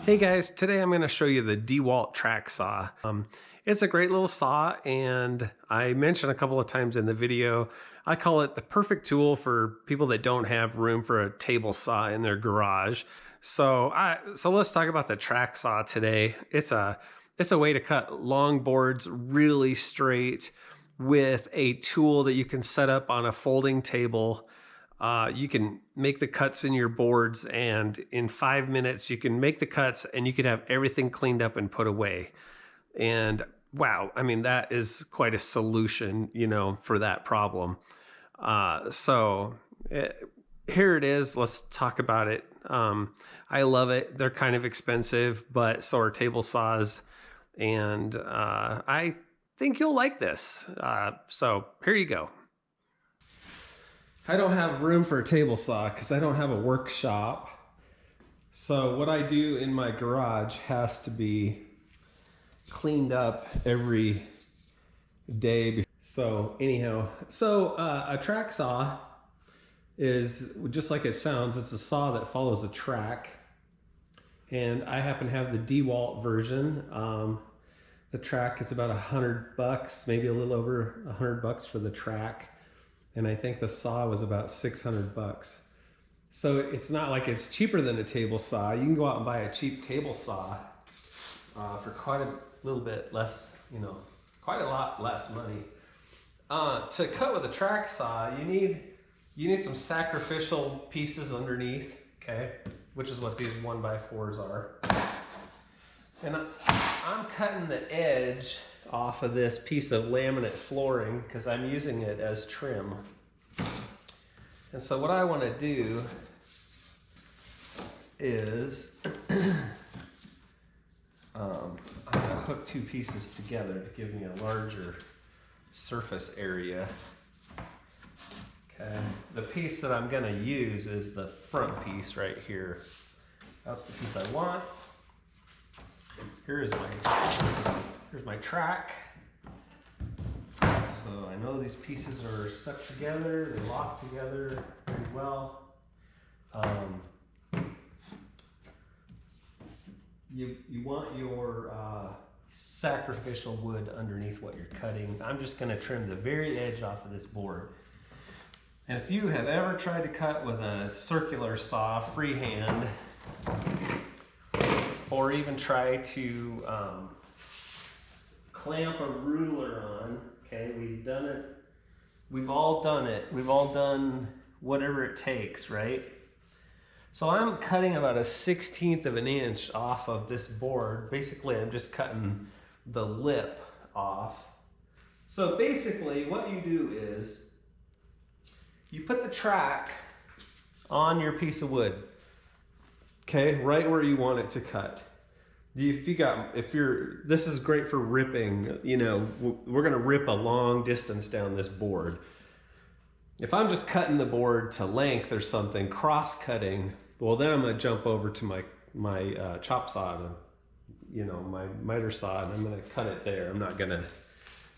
Hey guys, today I'm going to show you the DeWalt Tracksaw. It's a great little saw, and I mentioned a couple of times in the video, I call it the perfect tool for people that don't have room for a table saw in their garage. So let's talk about the Tracksaw today. It's a way to cut long boards really straight with a tool that you can set up on a folding table. You can make the cuts in your boards, and in 5 minutes you can make the cuts and you could have everything cleaned up and put away. And wow, I mean, that is quite a solution, for that problem. Here it is. Let's talk about it. I love it. They're kind of expensive, but so are table saws. And I think you'll like this. So here you go. I don't have room for a table saw because I don't have a workshop. So what I do in my garage has to be cleaned up every day. So anyhow, a track saw is just like it sounds. It's a saw that follows a track. And I happen to have the DeWalt version. The track is about $100, maybe a little over $100 for the track. And I think the saw was about $600. So it's not like it's cheaper than a table saw. You can go out and buy a cheap table saw for quite a little bit less, quite a lot less money. To cut with a track saw, you need some sacrificial pieces underneath, okay? Which is what these 1x4s are. And I'm cutting the edge off of this piece of laminate flooring because I'm using it as trim. And so what I want to do is I'm going to hook two pieces together to give me a larger surface area. Okay, the piece that I'm going to use is the front piece right here. That's the piece I want. Here's my track. So I know these pieces are stuck together, they lock together pretty well. You want your sacrificial wood underneath what you're cutting. I'm just going to trim the very edge off of this board. And if you have ever tried to cut with a circular saw freehand, or even try to clamp a ruler on, okay, we've done it. We've all done it. We've all done whatever it takes, right? So I'm cutting about 1/16 of an inch off of this board. Basically, I'm just cutting the lip off. So basically, what you do is you put the track on your piece of wood. Okay, right where you want it to cut. This is great for ripping, we're gonna rip a long distance down this board. If I'm just cutting the board to length or something, cross-cutting, well then I'm gonna jump over to my chop saw, my miter saw, and I'm gonna cut it there. I'm not gonna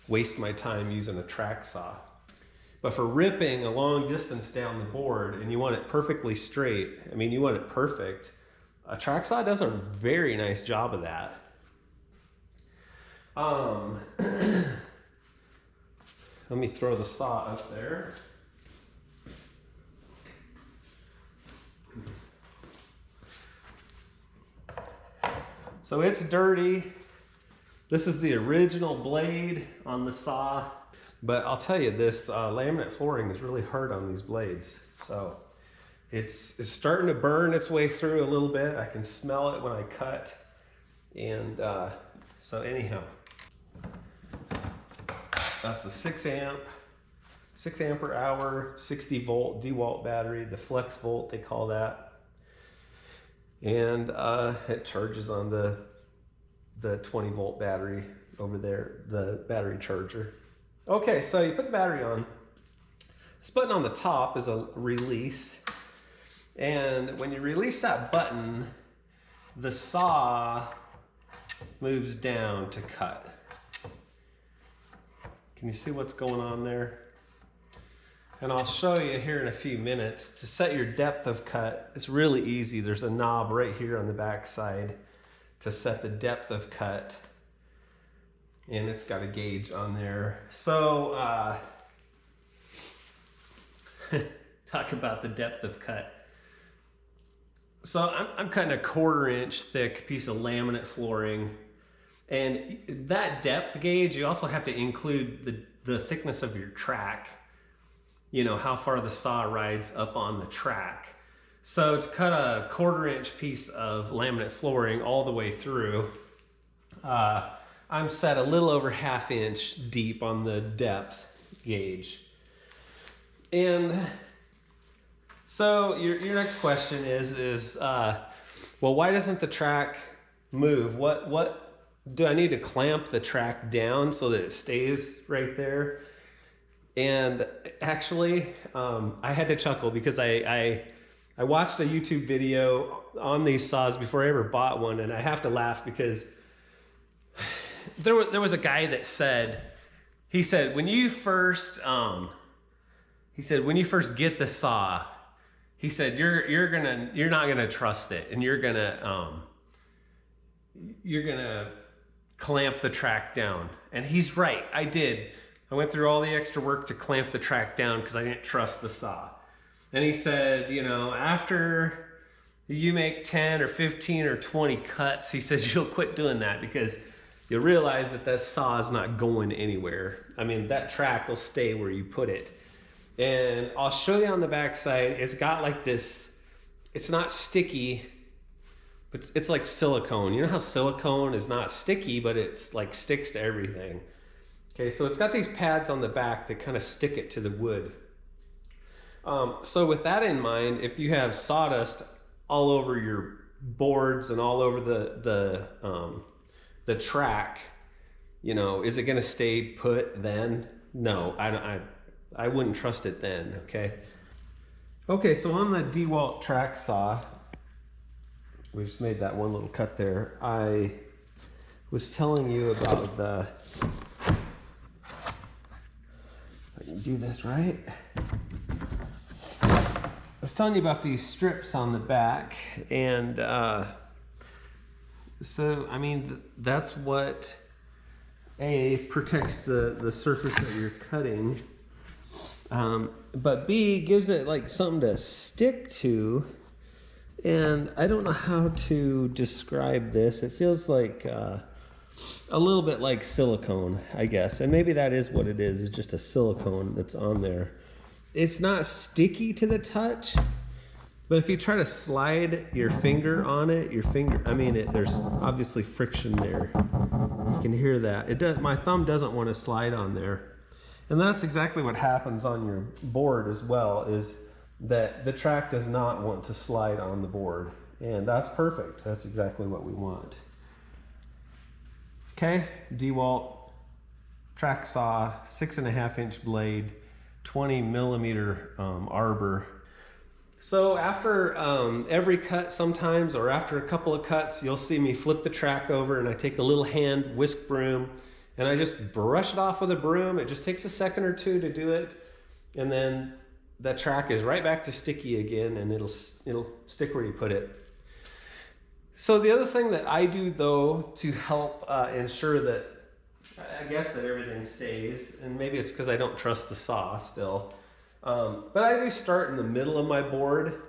waste my time using a track saw. But for ripping a long distance down the board and you want it perfectly straight, you want it perfect, a track saw does a very nice job of that. Let me throw the saw up there. So it's dirty. This is the original blade on the saw. But I'll tell you, this laminate flooring is really hard on these blades. So it's starting to burn its way through a little bit. I can smell it when I cut. And so anyhow, that's a 6 ampere hour, 60 volt DeWalt battery, the flex volt they call that. And it charges on the 20 volt battery over there, the battery charger. Okay, so you put the battery on. This button on the top is a release. And when you release that button, the saw moves down to cut. Can you see what's going on there? And I'll show you here in a few minutes. To set your depth of cut, it's really easy. There's a knob right here on the back side. to set the depth of cut. And it's got a gauge on there. So, talk about the depth of cut. So I'm cutting a 1/4 inch thick piece of laminate flooring. And that depth gauge, you also have to include the thickness of your track. You know, how far the saw rides up on the track. So to cut a 1/4 inch piece of laminate flooring all the way through, I'm set a little over 1/2 inch deep on the depth gauge. And so your next question is well, why doesn't the track move? What do I need to clamp the track down so that it stays right there? And actually, I had to chuckle because I watched a YouTube video on these saws before I ever bought one, and I have to laugh because there was a guy that said, he said when you first get the saw, he said you're not gonna trust it, and you're gonna clamp the track down. And he's right, I did. I went through all the extra work to clamp the track down because I didn't trust the saw. And he said, you know, after you make 10 or 15 or 20 cuts, he says you'll quit doing that because you'll realize that saw is not going anywhere. I mean, that track will stay where you put it. And I'll show you on the back side, it's got like this, it's not sticky, but it's like silicone. You know how silicone is not sticky, but it's like sticks to everything. Okay, so it's got these pads on the back that kind of stick it to the wood. So with that in mind, if you have sawdust all over your boards and all over the track, you know, is it going to stay put then? No, I wouldn't trust it then. Okay, so on the DeWalt Tracksaw, we just made that one little cut there. I was telling you about the, I can do this right. I was telling you about these strips on the back, and so I mean that's what protects the surface that you're cutting, but B gives it like something to stick to. And I don't know how to describe this. It feels like a little bit like silicone, I guess. And maybe that is what it is. It's just a silicone that's on there. It's not sticky to the touch, but if you try to slide your finger on it, there's obviously friction there. You can hear that. My thumb doesn't want to slide on there. And that's exactly what happens on your board as well, is that the track does not want to slide on the board. And that's perfect. That's exactly what we want. Okay, DeWalt Tracksaw, 6.5 inch blade, 20 millimeter arbor. So after every cut sometimes, or after a couple of cuts, you'll see me flip the track over and I take a little hand whisk broom and I just brush it off with a broom. It just takes a second or two to do it. And then that track is right back to sticky again, and it'll stick where you put it. So the other thing that I do though to help ensure that, I guess that everything stays, and maybe it's because I don't trust the saw still, but I do start in the middle of my board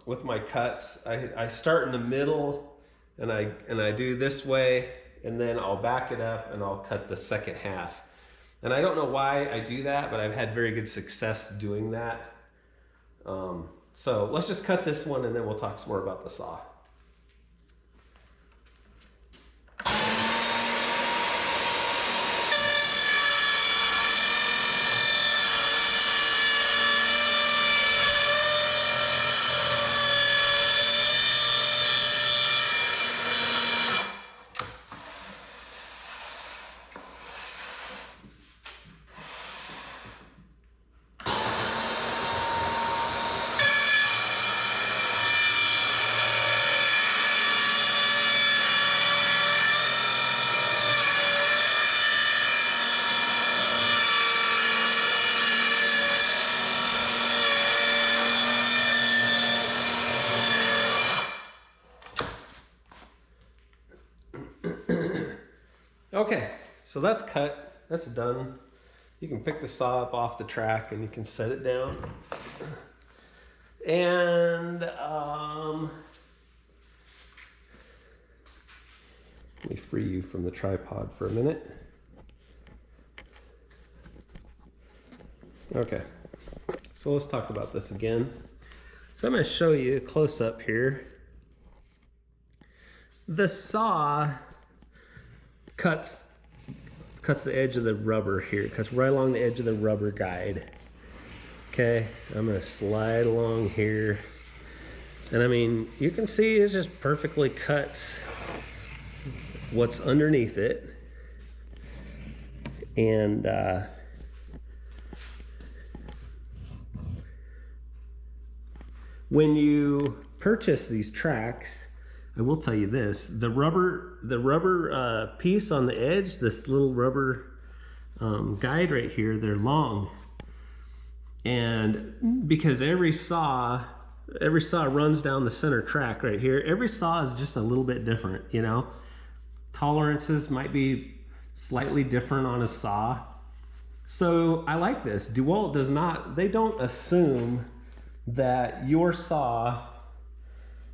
with my cuts. I start in the middle and I do this way, and then I'll back it up and I'll cut the second half. And I don't know why I do that, but I've had very good success doing that. So let's just cut this one and then we'll talk some more about the saw. Okay, so that's cut. That's done. You can pick the saw up off the track and you can set it down. And let me free you from the tripod for a minute. Okay, so let's talk about this again. So I'm going to show you a close-up here. The saw cuts the edge of the rubber here. It cuts right along the edge of the rubber guide. Okay, I'm going to slide along here. And I mean, you can see it just perfectly cuts what's underneath it. And when you purchase these tracks, I will tell you this, the rubber piece on the edge, this little rubber guide right here, they're long. And because every saw runs down the center track right here, every saw is just a little bit different, you know. Tolerances might be slightly different on a saw. So I like this. DeWalt they don't assume that your saw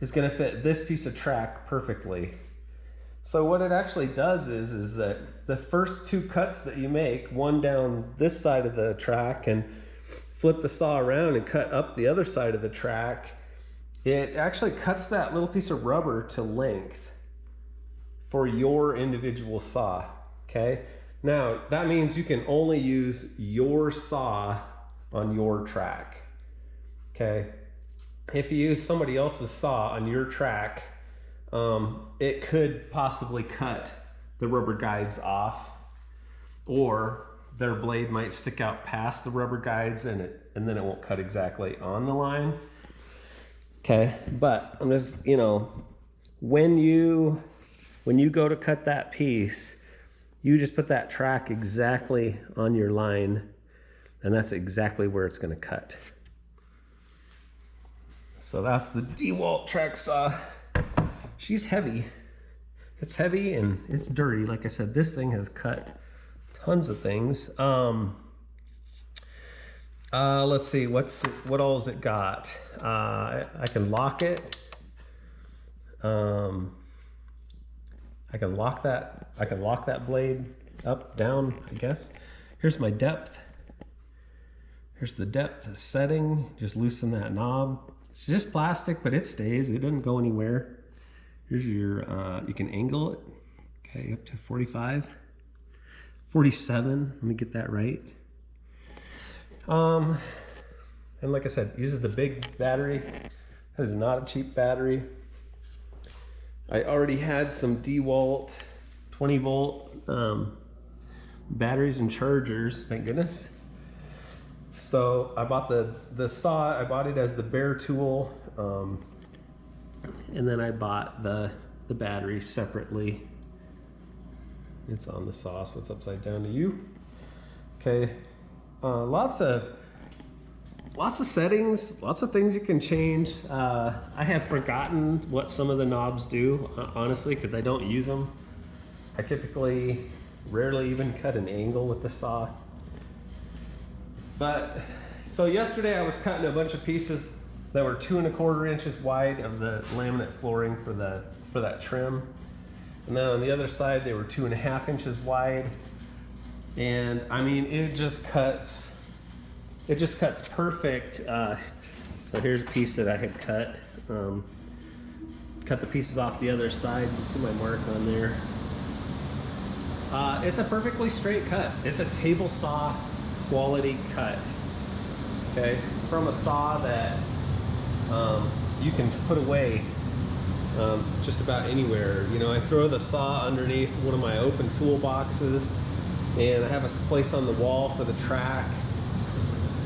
is going to fit this piece of track perfectly. So what it actually does is that the first two cuts that you make, one down this side of the track and flip the saw around and cut up the other side of the track, it actually cuts that little piece of rubber to length for your individual saw, okay? Now, that means you can only use your saw on your track, okay? If you use somebody else's saw on your track, it could possibly cut the rubber guides off, or their blade might stick out past the rubber guides and then it won't cut exactly on the line. Okay, but I'm just, you know, when you go to cut that piece, you just put that track exactly on your line, and that's exactly where it's going to cut. So that's the DeWalt Tracksaw. She's heavy. It's heavy and it's dirty. Like I said, this thing has cut tons of things. Let's see, what all has it got? I can lock it. I can lock that blade up, down, I guess. Here's my depth. Here's the depth setting. Just loosen that knob. It's just plastic, but it stays. It doesn't go anywhere. Here's your, you can angle it. Okay, up to 45. 47, let me get that right. And like I said, uses the big battery. That is not a cheap battery. I already had some DeWalt 20 volt batteries and chargers, thank goodness. So I bought the saw, I bought it as the bare tool, and then I bought the battery separately. It's on the saw, so it's upside down to you. Okay, lots of settings, lots of things you can change. I have forgotten what some of the knobs do, honestly, because I don't use them. I typically rarely even cut an angle with the saw. But so yesterday I was cutting a bunch of pieces that were 2 1/4 inches wide of the laminate flooring for that trim. And then on the other side, they were 2 1/2 inches wide. And I mean, it just cuts perfect. So here's a piece that I had cut. Cut the pieces off the other side. You see my mark on there. It's a perfectly straight cut. It's a table saw quality cut. Okay, from a saw that you can put away just about anywhere. You know, I throw the saw underneath one of my open toolboxes, and I have a place on the wall for the track.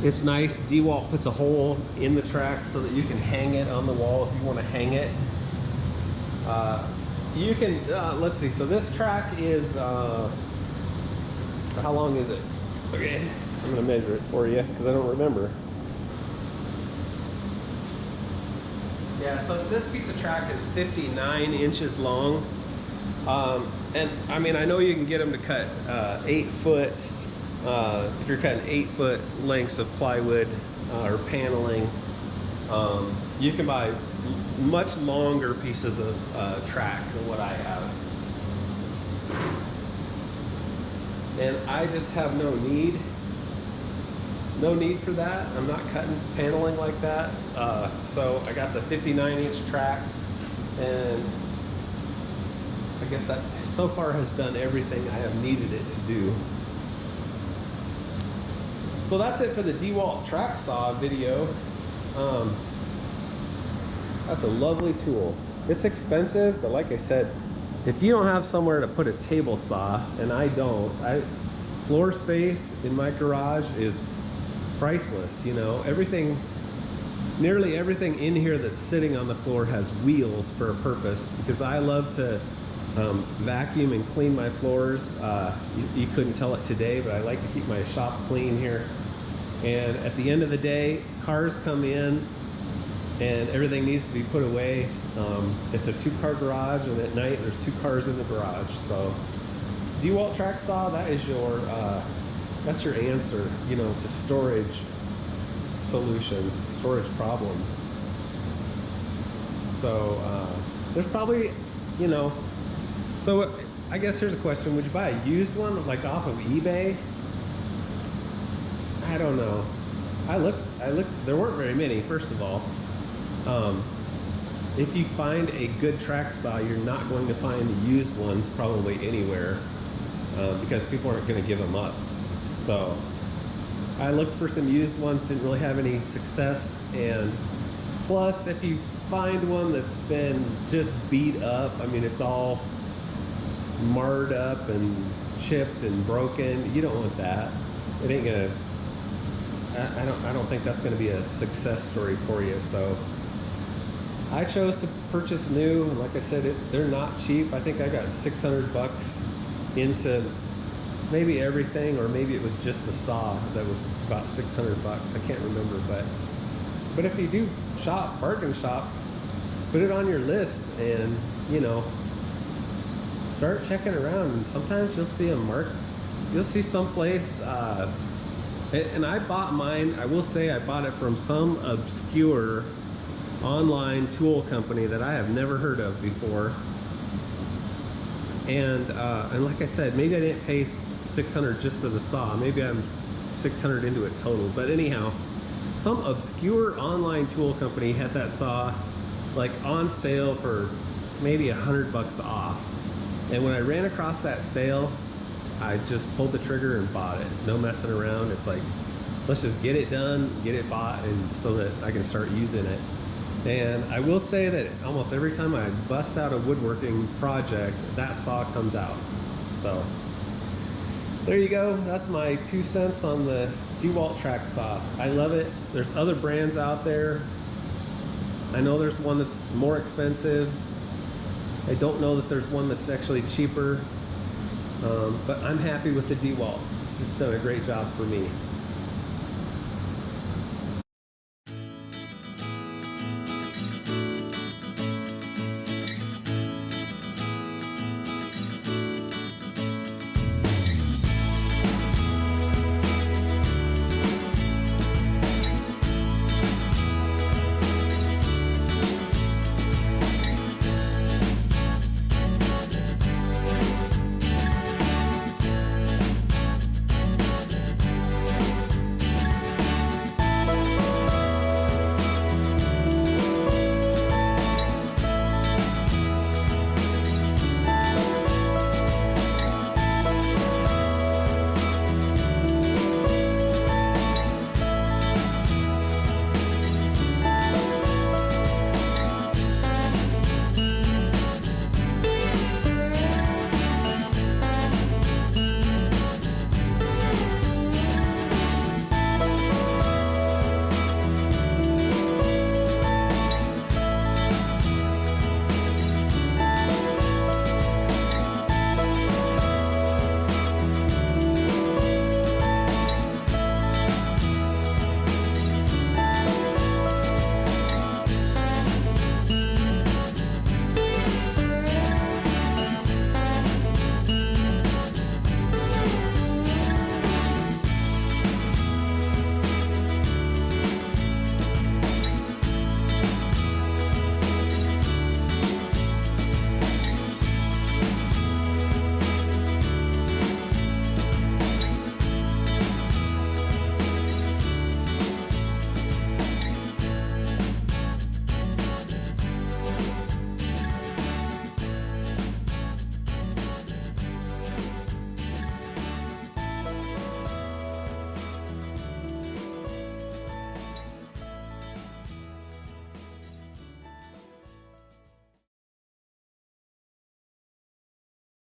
It's nice. DeWalt puts a hole in the track so that you can hang it on the wall if you want to hang it. You can, let's see, so this track is, so how long is it? Okay, I'm going to measure it for you because I don't remember. Yeah, so this piece of track is 59 inches long. And I mean, I know you can get them to cut 8 foot, if you're cutting 8 foot lengths of plywood or paneling. You can buy much longer pieces of track than what I have. And I just have no need for that. I'm not cutting paneling like that. So I got the 59-inch track, and I guess that so far has done everything I have needed it to do. So that's it for the DeWalt Tracksaw video. That's a lovely tool. It's expensive, but like I said, if you don't have somewhere to put a table saw, and I don't, floor space in my garage is priceless. You know, everything, nearly everything in here that's sitting on the floor has wheels for a purpose, because I love to vacuum and clean my floors. You couldn't tell it today, but I like to keep my shop clean here. And at the end of the day, cars come in and everything needs to be put away. It's a 2-car garage, and at night there's 2 cars in the garage. So DeWalt Tracksaw, that is your that's your answer, you know, to storage solutions, storage problems. So there's probably, you know, so I guess here's a question: would you buy a used one like off of eBay? I don't know. I looked, there weren't very many, first of all. If you find a good track saw, you're not going to find used ones probably anywhere, because people aren't going to give them up. So I looked for some used ones, didn't really have any success. And plus, if you find one that's been just beat up, I mean, it's all marred up and chipped and broken, you don't want that. It ain't gonna, I don't think that's gonna be a success story for you. So I chose to purchase new, and like I said, they're not cheap. I think I got 600 bucks into maybe everything, or maybe it was just a saw that was about 600 bucks. I can't remember, but if you do shop, bargain shop, put it on your list, and you know, start checking around, and sometimes you'll see a mark, you'll see someplace, and I bought mine, I will say I bought it from some obscure online tool company that I have never heard of before. And like I said, maybe I didn't pay 600 just for the saw. Maybe I'm 600 into it total. But anyhow, some obscure online tool company had that saw like on sale for maybe 100 bucks off. And when I ran across that sale, I just pulled the trigger and bought it. No messing around. It's like, let's just get it done, get it bought, and so that I can start using it. And I will say that almost every time I bust out a woodworking project, that saw comes out. So there you go. That's my 2 cents on the DeWalt Tracksaw. I love it. There's other brands out there. I know there's one that's more expensive. I don't know that there's one that's actually cheaper. But I'm happy with the DeWalt. It's done a great job for me.